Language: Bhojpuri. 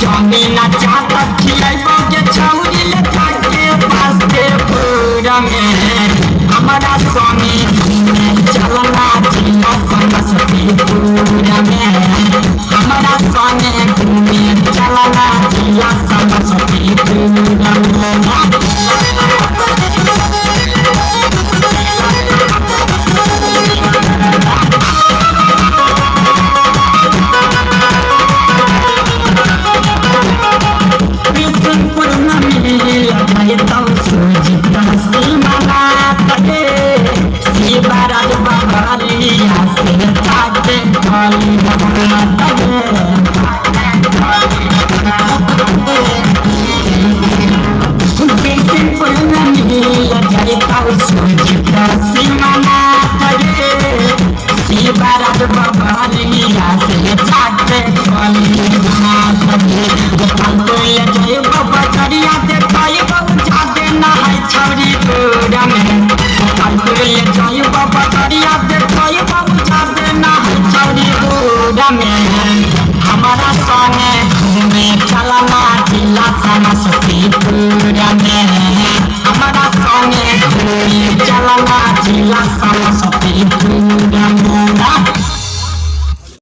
जमीना चाहता खिलाइबो के छौरी ले जाके पास्ते पूरा में हमारा स्वामी चलना जिला समस्ती पूरा में हमारा स्वामी घूमे चलना जिला समस्ती पूरा में हमारा सोने घूमे चलना जिला समस्तीपुर में हमारा सोने घूमे चलना जिला समस्तीपुर